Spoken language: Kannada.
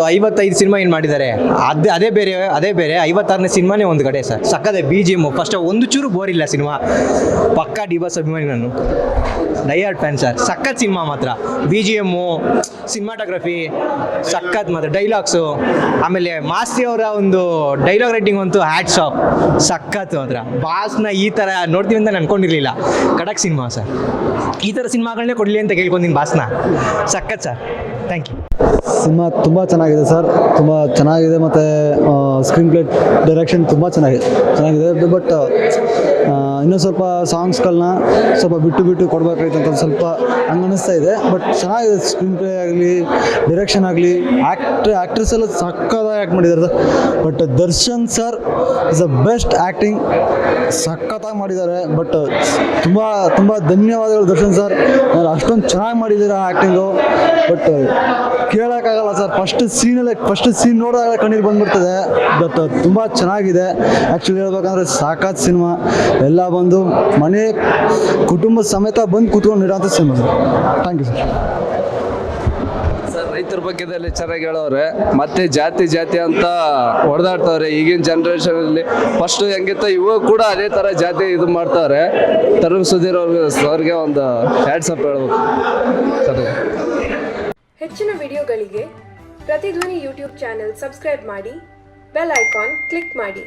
55 ಸಿನಿಮಾ ಏನು ಮಾಡಿದ್ದಾರೆ, ಅದೇ ಬೇರೆ 56ನೇ ಸಿನಿಮಾನೇ ಒಂದು ಕಡೆ ಸರ್. ಸಕ್ಕದೆ BGM ಫಸ್ಟ್ ಒಂದು ಚೂರು ಬೋರ್ ಇಲ್ಲ ಸಿನಿಮಾ. ಪಕ್ಕಾ ಡಿ-ಬಾಸ್ ಅಭಿಮಾನಿ ನಾನು, ಡೈಹಾರ್ಡ್ ಫ್ಯಾನ್ ಸರ್. ಸಕ್ಕತ್ ಸಿನಿಮಾ ಮಾತ್ರ. BGM, ಸಿನಿಮಾಟೋಗ್ರಫಿ ಸಕ್ಕತ್ ಮಾತ್ರ, ಡೈಲಾಗ್ಸು, ಆಮೇಲೆ ಮಾಸ್ತಿ ಅವರ ಒಂದು ಡೈಲಾಗ್ ರೈಟಿಂಗ್ ಅಂತೂ ಹ್ಯಾಟ್ಸ್ ಆಫ್, ಸಕ್ಕತ್ ಮಾತ್ರ. ಬಾಸ್ನ ಈ ಥರ ನೋಡ್ತೀವಿ ಅಂತ ನಾನು ಅನ್ಕೊಂಡಿರಲಿಲ್ಲ. ಖಡಕ್ ಸಿನಿಮಾ ಸರ್. ಈ ಥರ ಸಿನಿಮಾಗಳನ್ನೇ ಕೊಡಲಿ ಅಂತ ಕೇಳ್ಕೊಂತೀನಿ ಬಾಸ್ನ. ಸಕ್ಕತ್ ಸರ್, ಥ್ಯಾಂಕ್ ಯು. ಸಿನಿಮಾ ತುಂಬ ಚೆನ್ನಾಗಿದೆ ಸರ್, ತುಂಬ ಚೆನ್ನಾಗಿದೆ. ಮತ್ತು ಸ್ಕ್ರೀನ್ ಪ್ಲೇ ಡೈರೆಕ್ಷನ್ ತುಂಬ ಚೆನ್ನಾಗಿದೆ. ಬಟ್ ಇನ್ನೂ ಸ್ವಲ್ಪ ಸಾಂಗ್ಸ್ಗಳನ್ನ ಸ್ವಲ್ಪ ಬಿಟ್ಟು ಕೊಡಬೇಕಾಯ್ತು ಅಂತ ಸ್ವಲ್ಪ ಹಂಗೆ ಅನ್ನಿಸ್ತಾ ಇದೆ. ಬಟ್ ಚೆನ್ನಾಗಿದೆ, ಸ್ಕ್ರೀನ್ ಪ್ಲೇ ಆಗಲಿ, ಡೈರೆಕ್ಷನ್ ಆಗಲಿ, ಆ್ಯಕ್ಟ್ರೆಸ್ ಎಲ್ಲ ಸಕ್ಕತ್ತಾಗಿ ಆ್ಯಕ್ಟ್ ಮಾಡಿದ್ದಾರೆ. But Darshan sir is the best acting, ಸಕ್ಕತ್ತಾಗಿ ಮಾಡಿದ್ದಾರೆ. ಬಟ್ ತುಂಬ ಧನ್ಯವಾದಗಳು ದರ್ಶನ್ ಸರ್, ಅಷ್ಟೊಂದು ಚೆನ್ನಾಗಿ ಮಾಡಿದ್ದೀರಾ ಆ್ಯಕ್ಟಿಂಗು. ಬಟ್ ಕೇಳೋಕ್ಕಾಗಲ್ಲ ಸರ್, ಫಸ್ಟ್ ಸೀನ್ ನೋಡಿದಾಗ ಕಣ್ಣೀರು ಬಂದ್ಬಿಡ್ತದೆ. ಬಟ್ ತುಂಬ ಚೆನ್ನಾಗಿದೆ. ಆ್ಯಕ್ಚುಲಿ ಹೇಳ್ಬೇಕಂದ್ರೆ ಸಾಕಾದ ಸಿನಿಮಾ, ಎಲ್ಲ ಬಂದು ಮನೆ ಕುಟುಂಬ ಸಮೇತ ಬಂದು ಕೂತ್ಕೊಂಡಿರೋಂಥ ಸಿನಿಮಾ. Thank you sir. ರೈತರ ಬಗ್ಗೆದಲ್ಲಿ ಚೆನ್ನಾಗಿ ಹೇಳೋರೆ, ಮತ್ತೆ ಜಾತಿ ಅಂತ ಹೊಡೆದಾಡ್ತವ್ರೆ ಈಗಿನ ಜನ್ರೇಷನಲ್ಲಿ. ಫಸ್ಟ್ ಹೆಂಗಿತ್ತು ಇವಾಗ ಕೂಡ ಅದೇ ಥರ ಜಾತಿ ಇದು ಮಾಡ್ತವ್ರೆ. ತರುಣ್ ಸುಧೀರ್ ಅವ್ರಿಗೆ ಒಂದು ಹ್ಯಾಟ್ಸ್ ಆಫ್ ಹೇಳ್ಬೇಕು. ಹೆಚ್ಚಿನ ವಿಡಿಯೋಗಳಿಗೆ ಪ್ರತಿಧ್ವನಿ ಯೂಟ್ಯೂಬ್ ಚಾನೆಲ್ ಸಬ್ಸ್ಕ್ರೈಬ್ ಮಾಡಿ, ಬೆಲ್ ಐಕಾನ್ ಕ್ಲಿಕ್ ಮಾಡಿ.